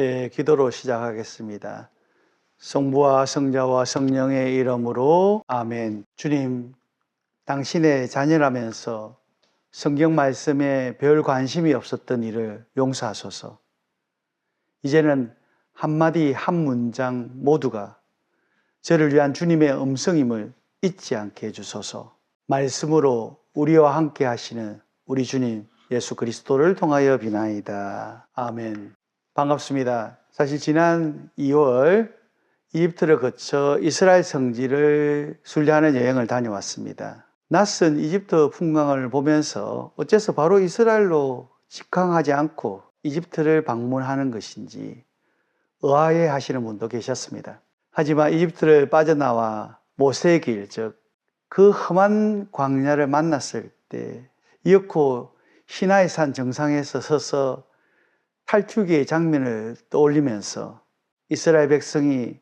기도로 시작하겠습니다. 성부와 성자와 성령의 이름으로 아멘. 주님, 당신의 자녀라면서 성경 말씀에 별 관심이 없었던 일을 용서하소서. 이제는 한마디 한 문장 모두가 저를 위한 주님의 음성임을 잊지 않게 해주소서. 말씀으로 우리와 함께 하시는 우리 주님 예수 그리스도를 통하여 비나이다. 아멘. 반갑습니다. 사실 지난 2월 이집트를 거쳐 이스라엘 성지를 순례하는 여행을 다녀왔습니다. 낯선 이집트 풍광을 보면서 어째서 바로 이스라엘로 직항하지 않고 이집트를 방문하는 것인지 의아해 하시는 분도 계셨습니다. 하지만 이집트를 빠져나와 모세의 길, 즉 그 험한 광야를 만났을 때 이윽고 시나이 산 정상에서 서서 탈출기의 장면을 떠올리면서 이스라엘 백성이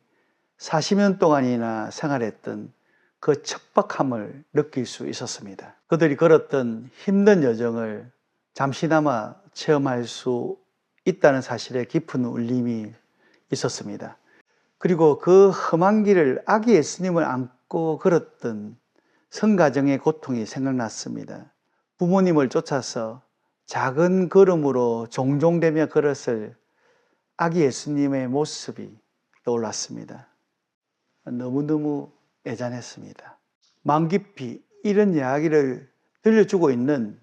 40년 동안이나 생활했던 그 척박함을 느낄 수 있었습니다. 그들이 걸었던 힘든 여정을 잠시나마 체험할 수 있다는 사실에 깊은 울림이 있었습니다. 그리고 그 험한 길을 아기 예수님을 안고 걸었던 성가정의 고통이 생각났습니다. 부모님을 쫓아서 작은 걸음으로 종종대며 걸었을 아기 예수님의 모습이 떠올랐습니다. 너무너무 애잔했습니다. 마음 깊이 이런 이야기를 들려주고 있는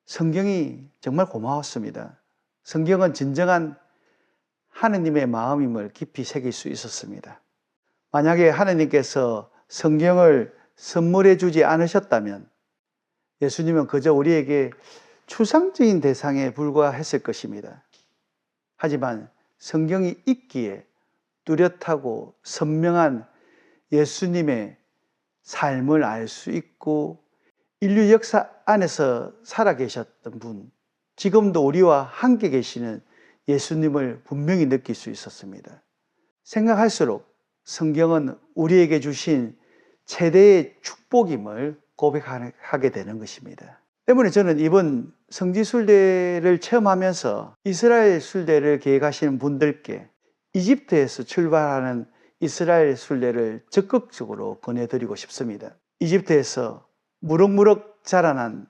성경이 정말 고마웠습니다. 성경은 진정한 하느님의 마음임을 깊이 새길 수 있었습니다. 만약에 하느님께서 성경을 선물해 주지 않으셨다면 예수님은 그저 우리에게 추상적인 대상에 불과했을 것입니다. 하지만 성경이 있기에 뚜렷하고 선명한 예수님의 삶을 알 수 있고 인류 역사 안에서 살아계셨던 분, 지금도 우리와 함께 계시는 예수님을 분명히 느낄 수 있었습니다. 생각할수록 성경은 우리에게 주신 최대의 축복임을 고백하게 되는 것입니다. 때문에 저는 이번 성지순례를 체험하면서 이스라엘 순례를 계획하시는 분들께 이집트에서 출발하는 이스라엘 순례를 적극적으로 권해드리고 싶습니다. 이집트에서 무럭무럭 자라난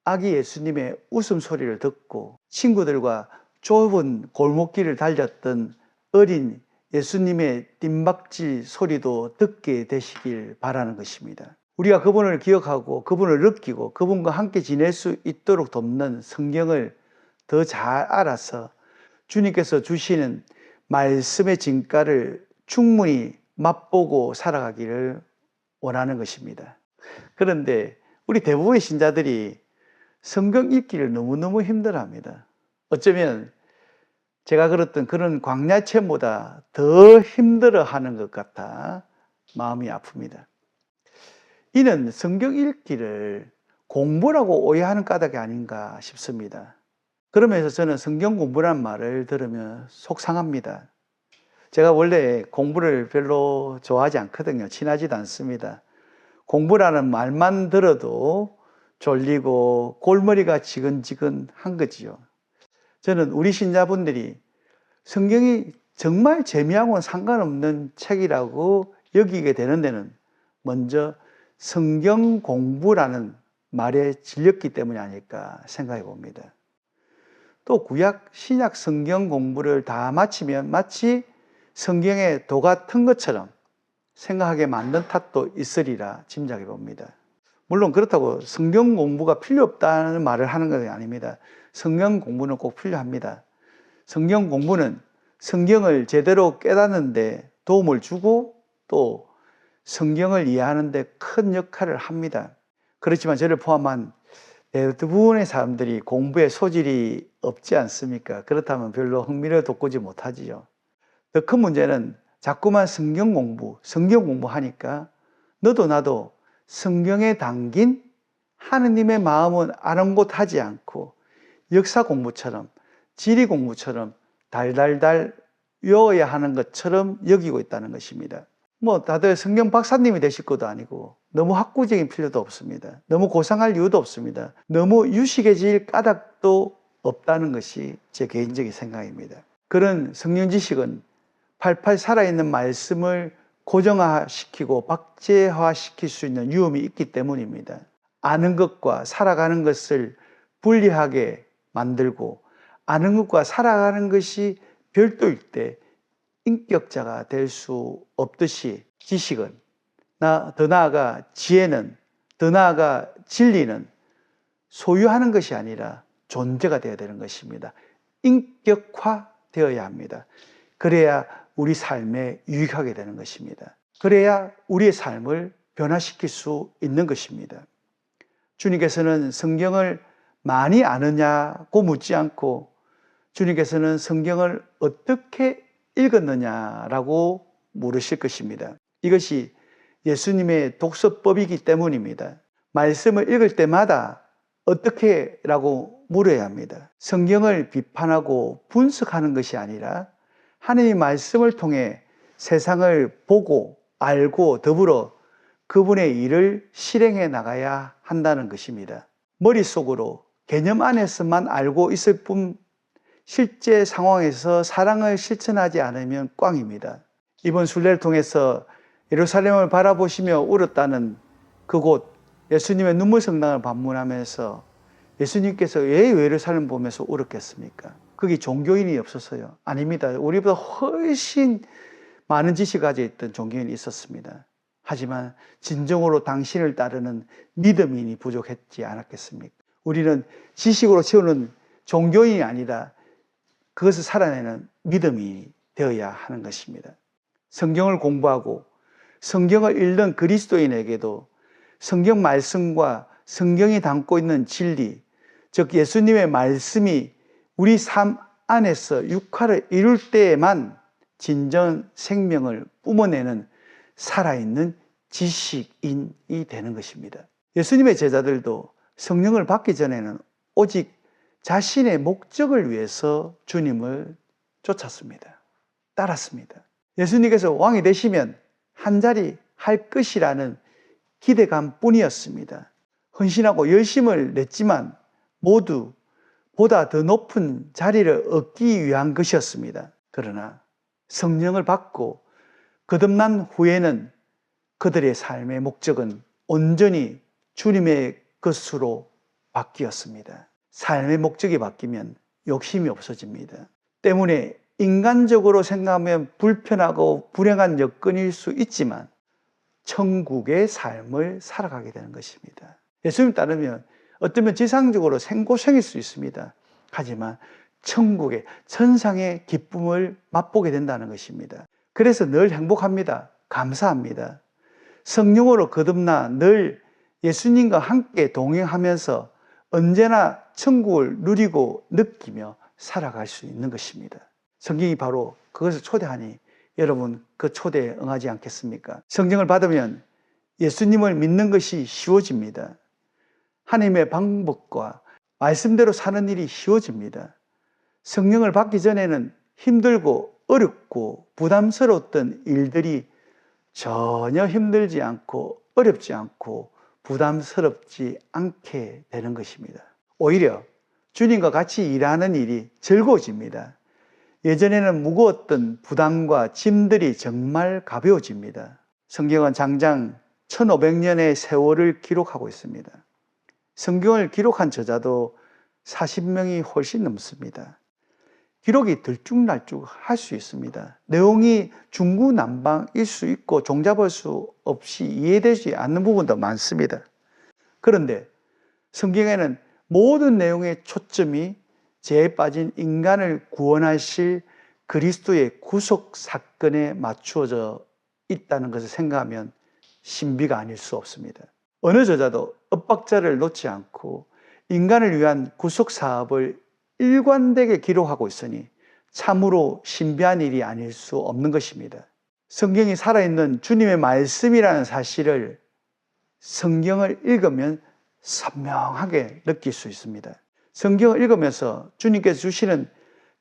아기 예수님의 웃음소리를 듣고 친구들과 좁은 골목길을 달렸던 어린 예수님의 뜀박질 소리도 듣게 되시길 바라는 것입니다. 우리가 그분을 기억하고 그분을 느끼고 그분과 함께 지낼 수 있도록 돕는 성경을 더 잘 알아서 주님께서 주시는 말씀의 진가를 충분히 맛보고 살아가기를 원하는 것입니다. 그런데 우리 대부분의 신자들이 성경 읽기를 너무너무 힘들어합니다. 어쩌면 제가 걸었던 그런 광야 체험보다 더 힘들어하는 것 같아 마음이 아픕니다. 이는 성경 읽기를 공부라고 오해하는 까닭이 아닌가 싶습니다. 그러면서 저는 성경 공부라는 말을 들으면 속상합니다. 제가 원래 공부를 별로 좋아하지 않거든요. 친하지도 않습니다. 공부라는 말만 들어도 졸리고 골머리가 지근지근한 거지요. 저는 우리 신자분들이 성경이 정말 재미하고는 상관없는 책이라고 여기게 되는 데는 먼저 성경 공부라는 말에 질렸기 때문이 아닐까 생각해 봅니다. 또 구약, 신약 성경 공부를 다 마치면 마치 성경의 도가 튼 것처럼 생각하게 만든 탓도 있으리라 짐작해 봅니다. 물론 그렇다고 성경 공부가 필요 없다는 말을 하는 것이 아닙니다. 성경 공부는 꼭 필요합니다. 성경 공부는 성경을 제대로 깨닫는 데 도움을 주고 또 성경을 이해하는 데 큰 역할을 합니다. 그렇지만 저를 포함한 대부분의 사람들이 공부에 소질이 없지 않습니까? 그렇다면 별로 흥미를 돋구지 못하지요. 더 큰 문제는 자꾸만 성경 공부하니까 너도 나도 성경에 담긴 하느님의 마음은 아랑곳하지 않고 역사 공부처럼 지리 공부처럼 달달달 외워야 하는 것처럼 여기고 있다는 것입니다. 다들 성경 박사님이 되실 것도 아니고 너무 학구적인 필요도 없습니다. 너무 고상할 이유도 없습니다. 너무 유식해질 까닭도 없다는 것이 제 개인적인 생각입니다. 그런 성령 지식은 팔팔 살아있는 말씀을 고정화시키고 박제화시킬 수 있는 위험이 있기 때문입니다. 아는 것과 살아가는 것을 분리하게 만들고 아는 것과 살아가는 것이 별도일 때 인격자가 될 수 없듯이 지식은, 더 나아가 지혜는, 더 나아가 진리는 소유하는 것이 아니라 존재가 되어야 되는 것입니다. 인격화되어야 합니다. 그래야 우리 삶에 유익하게 되는 것입니다. 그래야 우리의 삶을 변화시킬 수 있는 것입니다. 주님께서는 성경을 많이 아느냐고 묻지 않고 주님께서는 성경을 어떻게 읽었느냐라고 물으실 것입니다. 이것이 예수님의 독서법이기 때문입니다. 말씀을 읽을 때마다 어떻게 라고 물어야 합니다. 성경을 비판하고 분석하는 것이 아니라 하나님의 말씀을 통해 세상을 보고 알고 더불어 그분의 일을 실행해 나가야 한다는 것입니다. 머릿속으로 개념 안에서만 알고 있을 뿐 실제 상황에서 사랑을 실천하지 않으면 꽝입니다. 이번 순례를 통해서 예루살렘을 바라보시며 울었다는 그곳 예수님의 눈물 성당을 방문하면서 예수님께서 왜 예루살렘 보면서 울었겠습니까? 거기 종교인이 없었어요. 아닙니다. 우리보다 훨씬 많은 지식을 가지고 있던 종교인이 있었습니다. 하지만 진정으로 당신을 따르는 믿음인이 부족했지 않았겠습니까? 우리는 지식으로 채우는 종교인이 아니라 그것을 살아내는 믿음이 되어야 하는 것입니다. 성경을 공부하고 성경을 읽는 그리스도인에게도 성경 말씀과 성경이 담고 있는 진리, 즉 예수님의 말씀이 우리 삶 안에서 육화를 이룰 때에만 진정 생명을 뿜어내는 살아있는 지식인이 되는 것입니다. 예수님의 제자들도 성령을 받기 전에는 오직 자신의 목적을 위해서 주님을 쫓았습니다. 따랐습니다. 예수님께서 왕이 되시면 한 자리 할 것이라는 기대감 뿐이었습니다. 헌신하고 열심을 냈지만 모두 보다 더 높은 자리를 얻기 위한 것이었습니다. 그러나 성령을 받고 거듭난 후에는 그들의 삶의 목적은 온전히 주님의 것으로 바뀌었습니다. 삶의 목적이 바뀌면 욕심이 없어집니다. 때문에 인간적으로 생각하면 불편하고 불행한 여건일 수 있지만 천국의 삶을 살아가게 되는 것입니다. 예수님 따르면 어쩌면 지상적으로 생고생일 수 있습니다. 하지만 천국의 천상의 기쁨을 맛보게 된다는 것입니다. 그래서 늘 행복합니다. 감사합니다. 성령으로 거듭나 늘 예수님과 함께 동행하면서 언제나 천국을 누리고 느끼며 살아갈 수 있는 것입니다. 성경이 바로 그것을 초대하니 여러분 그 초대에 응하지 않겠습니까? 성경을 받으면 예수님을 믿는 것이 쉬워집니다. 하나님의 방법과 말씀대로 사는 일이 쉬워집니다. 성령을 받기 전에는 힘들고 어렵고 부담스러웠던 일들이 전혀 힘들지 않고 어렵지 않고 부담스럽지 않게 되는 것입니다. 오히려 주님과 같이 일하는 일이 즐거워집니다. 예전에는 무거웠던 부담과 짐들이 정말 가벼워집니다. 성경은 장장 1500년의 세월을 기록하고 있습니다. 성경을 기록한 저자도 40명이 훨씬 넘습니다. 기록이 들쭉날쭉 할 수 있습니다. 내용이 중구난방일 수 있고 종잡을 수 없이 이해되지 않는 부분도 많습니다. 그런데 성경에는 모든 내용의 초점이 죄에 빠진 인간을 구원하실 그리스도의 구속 사건에 맞추어져 있다는 것을 생각하면 신비가 아닐 수 없습니다. 어느 저자도 엇박자를 놓지 않고 인간을 위한 구속 사업을 일관되게 기록하고 있으니 참으로 신비한 일이 아닐 수 없는 것입니다. 성경이 살아있는 주님의 말씀이라는 사실을 성경을 읽으면 선명하게 느낄 수 있습니다. 성경을 읽으면서 주님께서 주시는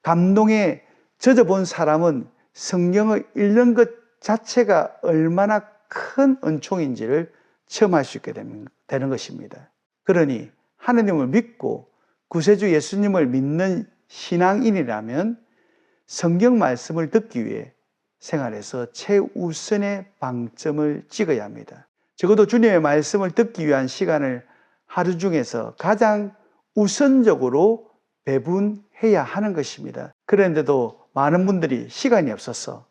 감동에 젖어본 사람은 성경을 읽는 것 자체가 얼마나 큰 은총인지를 체험할 수 있게 되는 것입니다. 그러니 하느님을 믿고 구세주 예수님을 믿는 신앙인이라면 성경 말씀을 듣기 위해 생활에서 최우선의 방점을 찍어야 합니다. 적어도 주님의 말씀을 듣기 위한 시간을 하루 중에서 가장 우선적으로 배분해야 하는 것입니다. 그런데도 많은 분들이 시간이 없어서,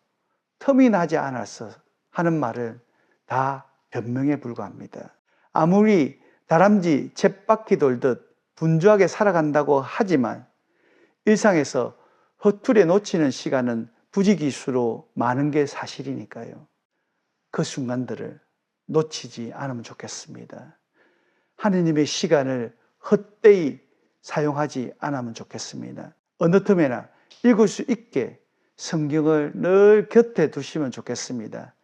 텀이 나지 않아서 하는 말은 다 변명에 불과합니다. 아무리 다람쥐 쳇바퀴 돌듯 분주하게 살아간다고 하지만 일상에서 허투루에 놓치는 시간은 부지기수로 많은 게 사실이니까요. 그 순간들을 놓치지 않으면 좋겠습니다. 하느님의 시간을 헛되이 사용하지 않으면 좋겠습니다. 어느 틈에나 읽을 수 있게 성경을 늘 곁에 두시면 좋겠습니다.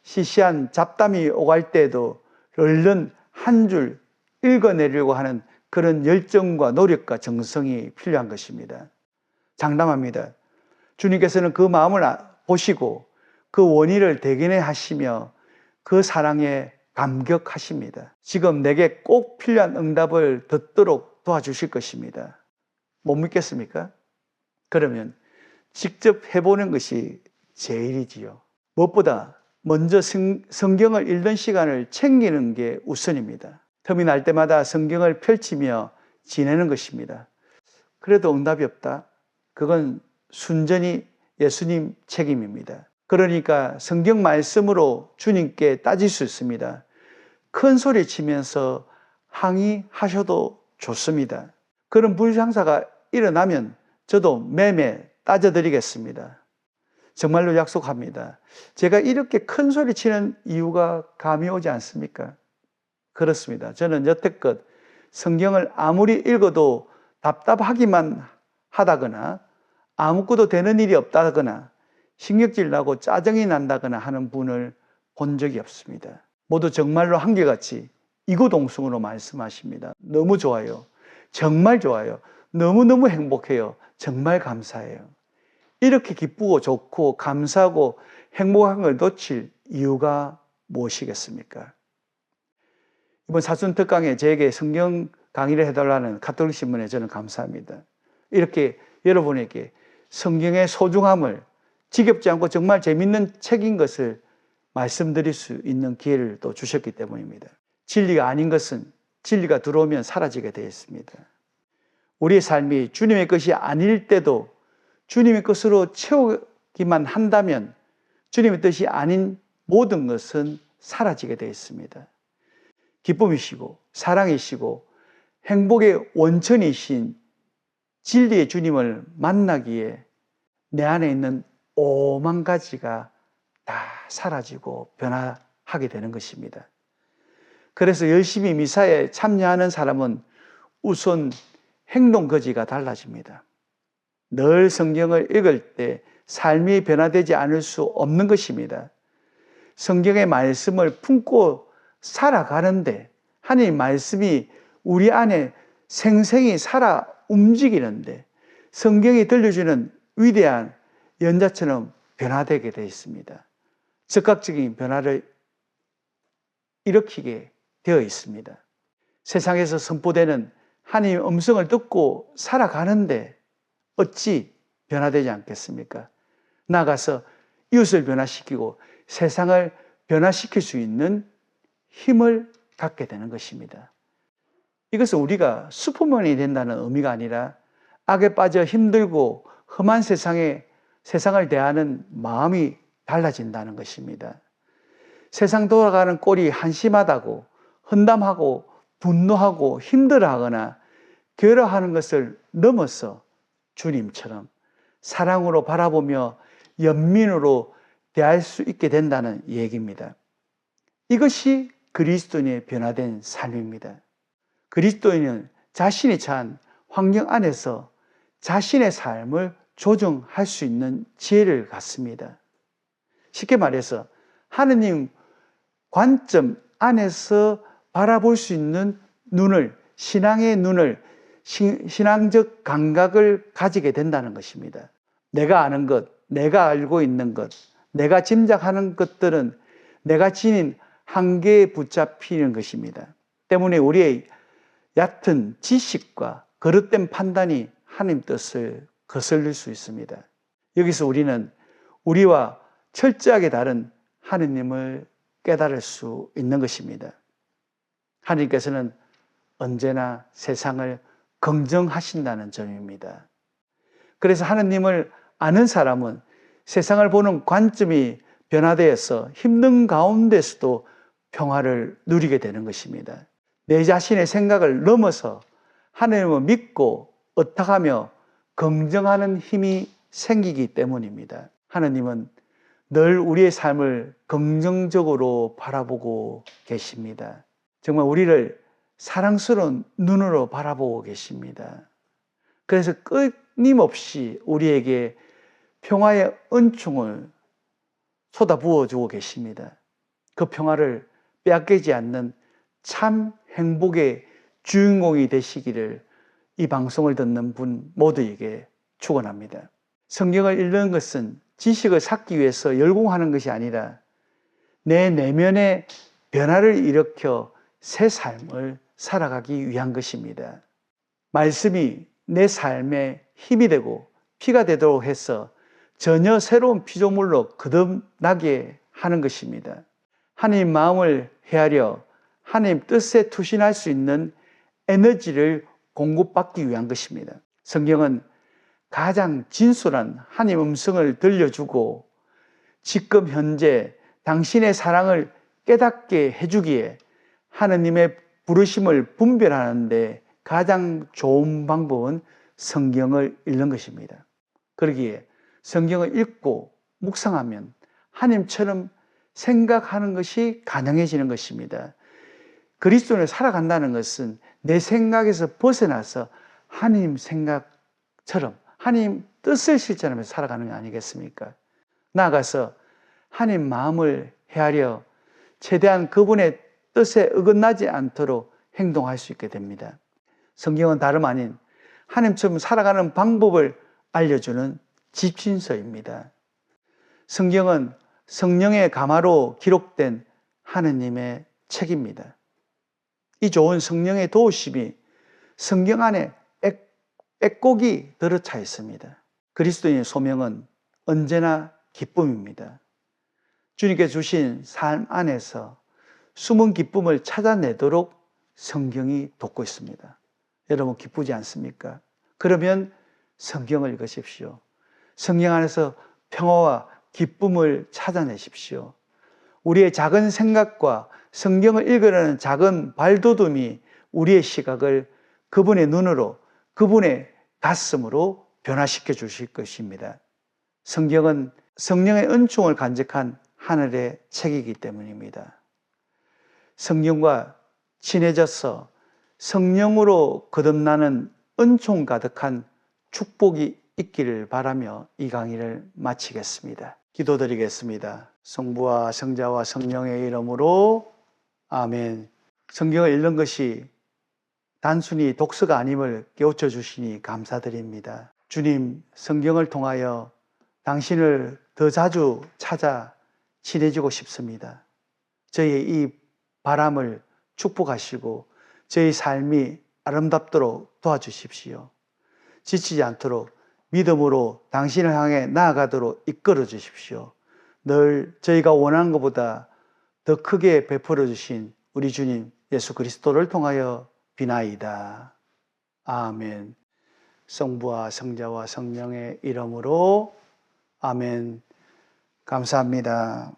시시한 잡담이 오갈 때에도 얼른 한 줄 읽어내려고 하는 그런 열정과 노력과 정성이 필요한 것입니다. 장담합니다. 주님께서는 그 마음을 보시고 그 원인을 대견해 하시며 그 사랑에 감격하십니다. 지금 내게 꼭 필요한 응답을 듣도록 도와주실 것입니다. 못 믿겠습니까? 그러면 직접 해보는 것이 제일이지요. 무엇보다 먼저 성경을 읽는 시간을 챙기는 게 우선입니다. 틈이 날 때마다 성경을 펼치며 지내는 것입니다. 그래도 응답이 없다? 그건 순전히 예수님 책임입니다. 그러니까 성경 말씀으로 주님께 따질 수 있습니다. 큰 소리 치면서 항의하셔도 좋습니다. 그런 불상사가 일어나면 저도 매매 따져드리겠습니다. 정말로 약속합니다. 제가 이렇게 큰 소리 치는 이유가 감이 오지 않습니까? 그렇습니다. 저는 여태껏 성경을 아무리 읽어도 답답하기만 하다거나 아무것도 되는 일이 없다거나 신경질 나고 짜증이 난다거나 하는 분을 본 적이 없습니다. 모두 정말로 한결같이 이구동성으로 말씀하십니다. 너무 좋아요. 정말 좋아요. 너무너무 행복해요. 정말 감사해요. 이렇게 기쁘고 좋고 감사하고 행복한 걸 놓칠 이유가 무엇이겠습니까? 이번 사순 특강에 저에게 성경 강의를 해달라는 가톨릭 신문에 저는 감사합니다. 이렇게 여러분에게 성경의 소중함을 지겹지 않고 정말 재밌는 책인 것을 말씀드릴 수 있는 기회를 또 주셨기 때문입니다. 진리가 아닌 것은 진리가 들어오면 사라지게 되어 있습니다. 우리의 삶이 주님의 것이 아닐 때도 주님의 것으로 채우기만 한다면 주님의 뜻이 아닌 모든 것은 사라지게 되어 있습니다. 기쁨이시고 사랑이시고 행복의 원천이신 진리의 주님을 만나기에 내 안에 있는 오만 가지가 다 사라지고 변화하게 되는 것입니다. 그래서 열심히 미사에 참여하는 사람은 우선 행동 거지가 달라집니다. 늘 성경을 읽을 때 삶이 변화되지 않을 수 없는 것입니다. 성경의 말씀을 품고 살아가는데 하나님 말씀이 우리 안에 생생히 살아 움직이는데 성경이 들려주는 위대한 연자처럼 변화되게 되어 있습니다. 즉각적인 변화를 일으키게 되어 있습니다. 세상에서 선포되는 하나님의 음성을 듣고 살아가는데 어찌 변화되지 않겠습니까? 나아가서 이웃을 변화시키고 세상을 변화시킬 수 있는 힘을 갖게 되는 것입니다. 이것은 우리가 슈퍼맨이 된다는 의미가 아니라 악에 빠져 힘들고 험한 세상을 대하는 마음이 달라진다는 것입니다. 세상 돌아가는 꼴이 한심하다고 헌담하고 분노하고 힘들어하거나 괴로워하는 것을 넘어서 주님처럼 사랑으로 바라보며 연민으로 대할 수 있게 된다는 얘기입니다. 이것이 그리스도인의 변화된 삶입니다. 그리스도인은 자신이 처한 환경 안에서 자신의 삶을 조정할 수 있는 지혜를 갖습니다. 쉽게 말해서 하느님 관점 안에서 바라볼 수 있는 눈을, 신앙의 눈을, 신앙적 감각을 가지게 된다는 것입니다. 내가 아는 것, 내가 알고 있는 것, 내가 짐작하는 것들은 내가 지닌 한계에 붙잡히는 것입니다. 때문에 우리의 얕은 지식과 거릇된 판단이 하나님 뜻을 거슬릴 수 있습니다. 여기서 우리는 우리와 철저하게 다른 하느님을 깨달을 수 있는 것입니다. 하느님께서는 언제나 세상을 긍정하신다는 점입니다. 그래서 하느님을 아는 사람은 세상을 보는 관점이 변화되어서 힘든 가운데서도 평화를 누리게 되는 것입니다. 내 자신의 생각을 넘어서 하느님을 믿고 의탁하며 긍정하는 힘이 생기기 때문입니다. 하느님은 늘 우리의 삶을 긍정적으로 바라보고 계십니다. 정말 우리를 사랑스러운 눈으로 바라보고 계십니다. 그래서 끊임없이 우리에게 평화의 은총을 쏟아부어 주고 계십니다. 그 평화를 빼앗기지 않는 참 행복의 주인공이 되시기를 이 방송을 듣는 분 모두에게 축원합니다. 성경을 읽는 것은 지식을 쌓기 위해서 열공하는 것이 아니라 내 내면의 변화를 일으켜 새 삶을 살아가기 위한 것입니다. 말씀이 내 삶에 힘이 되고 피가 되도록 해서 전혀 새로운 피조물로 거듭나게 하는 것입니다. 하나님 마음을 헤아려 하나님 뜻에 투신할 수 있는 에너지를 공급받기 위한 것입니다. 성경은 가장 진솔한 하나님 음성을 들려주고 지금 현재 당신의 사랑을 깨닫게 해주기에 하느님의 부르심을 분별하는데 가장 좋은 방법은 성경을 읽는 것입니다. 그러기에 성경을 읽고 묵상하면 하나님처럼 생각하는 것이 가능해지는 것입니다. 그리스도인을 살아간다는 것은 내 생각에서 벗어나서 하나님 생각처럼 하나님 뜻을 실천하면서 살아가는 게 아니겠습니까? 나아가서 하나님 마음을 헤아려 최대한 그분의 뜻에 어긋나지 않도록 행동할 수 있게 됩니다. 성경은 다름 아닌 하나님처럼 살아가는 방법을 알려주는 집신서입니다. 성경은 성령의 감화로 기록된 하느님의 책입니다. 이 좋은 성령의 도우심이 성경 안에 애곡이 들어차 있습니다. 그리스도인의 소명은 언제나 기쁨입니다. 주님께 주신 삶 안에서 숨은 기쁨을 찾아내도록 성경이 돕고 있습니다. 여러분 기쁘지 않습니까? 그러면 성경을 읽으십시오. 성경 안에서 평화와 기쁨을 찾아내십시오. 우리의 작은 생각과 성경을 읽으려는 작은 발돋움이 우리의 시각을 그분의 눈으로, 그분의 가슴으로 변화시켜 주실 것입니다. 성경은 성령의 은총을 간직한 하늘의 책이기 때문입니다. 성령과 친해져서 성령으로 거듭나는 은총 가득한 축복이 있기를 바라며 이 강의를 마치겠습니다. 기도드리겠습니다. 성부와 성자와 성령의 이름으로 아멘. 성경을 읽는 것이 단순히 독서가 아님을 깨우쳐 주시니 감사드립니다. 주님, 성경을 통하여 당신을 더 자주 찾아 친해지고 싶습니다. 저희의 이 바람을 축복하시고 저희 삶이 아름답도록 도와주십시오. 지치지 않도록 믿음으로 당신을 향해 나아가도록 이끌어 주십시오. 늘 저희가 원하는 것보다 더 크게 베풀어 주신 우리 주님 예수 그리스도를 통하여 비나이다. 아멘. 성부와 성자와 성령의 이름으로 아멘. 감사합니다.